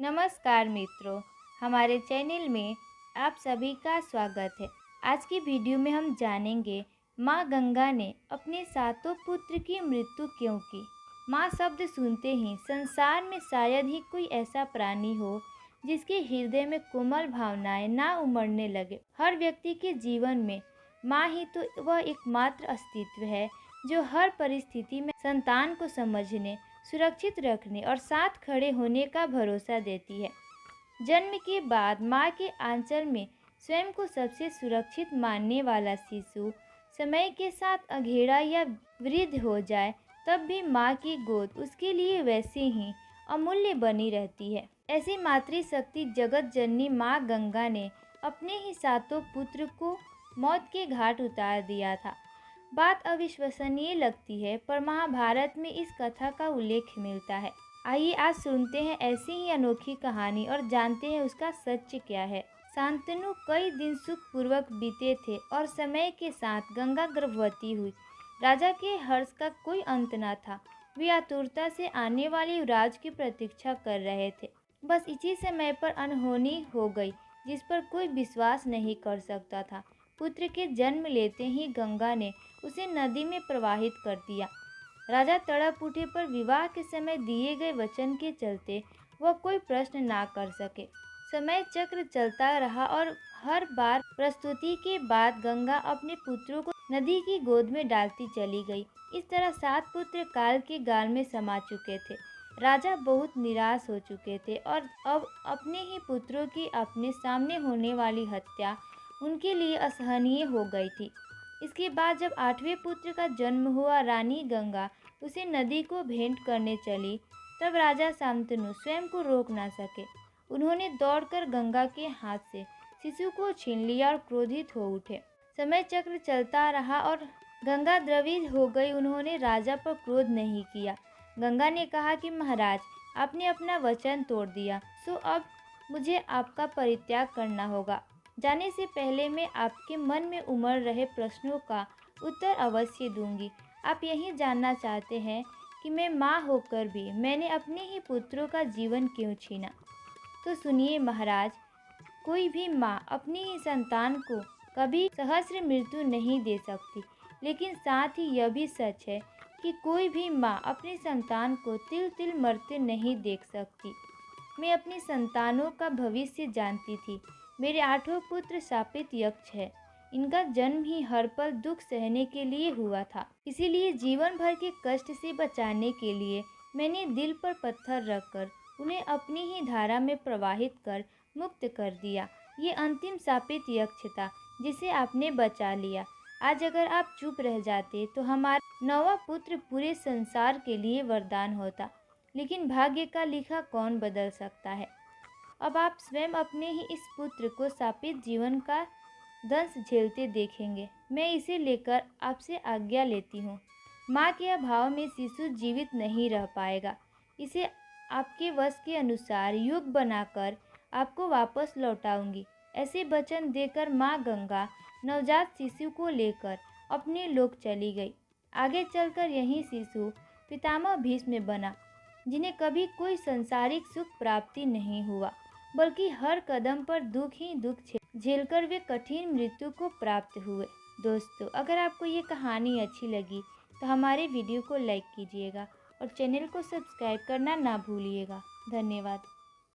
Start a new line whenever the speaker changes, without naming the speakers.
नमस्कार मित्रों, हमारे चैनल में आप सभी का स्वागत है। आज की वीडियो में हम जानेंगे माँ गंगा ने अपने सातों पुत्र की मृत्यु क्यों की। माँ शब्द सुनते ही संसार में शायद ही कोई ऐसा प्राणी हो जिसके हृदय में कोमल भावनाएं ना उमड़ने लगे। हर व्यक्ति के जीवन में माँ ही तो वह एकमात्र अस्तित्व है जो हर परिस्थिति में संतान को समझने, सुरक्षित रखने और साथ खड़े होने का भरोसा देती है। जन्म के बाद माँ के आंचल में स्वयं को सबसे सुरक्षित मानने वाला शिशु समय के साथ अधेड़ा या वृद्ध हो जाए तब भी माँ की गोद उसके लिए वैसे ही अमूल्य बनी रहती है। ऐसी मातृशक्ति जगत जननी माँ गंगा ने अपने ही सातों पुत्र को मौत के घाट उतार दिया था। बात अविश्वसनीय लगती है, पर महाभारत में इस कथा का उल्लेख मिलता है। आइए आज सुनते हैं ऐसी ही अनोखी कहानी और जानते हैं उसका सच क्या है। शांतनु कई दिन सुखपूर्वक बीते थे और समय के साथ गंगा गर्भवती हुई। राजा के हर्ष का कोई अंत न था। वे आतुरता से आने वाले युवराज की प्रतीक्षा कर रहे थे। बस इसी समय पर अनहोनी हो गई जिस पर कोई विश्वास नहीं कर सकता था। पुत्र के जन्म लेते ही गंगा ने उसे नदी में प्रवाहित कर दिया। राजा तड़प उठे, पर विवाह के समय दिए गए वचन के चलते वह कोई प्रश्न ना कर सके। समय चक्र चलता रहा और हर बार प्रस्तुति के बाद गंगा अपने पुत्रों को नदी की गोद में डालती चली गई। इस तरह 7 पुत्र काल के गाल में समा चुके थे। राजा बहुत निराश हो चुके थे और अब अपने ही पुत्रों की अपने सामने होने वाली हत्या उनके लिए असहनीय हो गई थी। इसके बाद जब 8वें पुत्र का जन्म हुआ, रानी गंगा उसे नदी को भेंट करने चली, तब राजा शांतनु स्वयं को रोक ना सके। उन्होंने दौड़कर गंगा के हाथ से शिशु को छीन लिया और क्रोधित हो उठे। समय चक्र चलता रहा और गंगा द्रवित हो गई। उन्होंने राजा पर क्रोध नहीं किया। गंगा ने कहा कि महाराज, आपने अपना वचन तोड़ दिया, सो अब मुझे आपका परित्याग करना होगा। जाने से पहले मैं आपके मन में उमड़ रहे प्रश्नों का उत्तर अवश्य दूंगी। आप यही जानना चाहते हैं कि मैं माँ होकर भी मैंने अपने ही पुत्रों का जीवन क्यों छीना। तो सुनिए महाराज, कोई भी माँ अपनी ही संतान को कभी सहस्र मृत्यु नहीं दे सकती, लेकिन साथ ही यह भी सच है कि कोई भी माँ अपनी संतान को तिल तिल मरते नहीं देख सकती। मैं अपनी संतानों का भविष्य जानती थी। मेरे 8 पुत्र शापित यक्ष है। इनका जन्म ही हर पल दुख सहने के लिए हुआ था। इसीलिए जीवन भर के कष्ट से बचाने के लिए मैंने दिल पर पत्थर रखकर उन्हें अपनी ही धारा में प्रवाहित कर मुक्त कर दिया। ये अंतिम शापित यक्ष था जिसे आपने बचा लिया। आज अगर आप चुप रह जाते तो हमारा 9वां पुत्र पूरे संसार के लिए वरदान होता। लेकिन भाग्य का लिखा कौन बदल सकता है। अब आप स्वयं अपने ही इस पुत्र को शापित जीवन का दंश झेलते देखेंगे। मैं इसे लेकर आपसे आज्ञा लेती हूँ। माँ के अभाव में शिशु जीवित नहीं रह पाएगा। इसे आपके वश के अनुसार युग बनाकर आपको वापस लौटाऊंगी। ऐसे वचन देकर माँ गंगा नवजात शिशु को लेकर अपने लोक चली गई। आगे चलकर यही शिशु पितामह भीष्म बना, जिन्हें कभी कोई संसारिक सुख प्राप्ति नहीं हुआ, बल्कि हर कदम पर दुख ही दुख झेलकर वे कठिन मृत्यु को प्राप्त हुए। दोस्तों, अगर आपको ये कहानी अच्छी लगी तो हमारे वीडियो को लाइक कीजिएगा और चैनल को सब्सक्राइब करना ना भूलिएगा। धन्यवाद।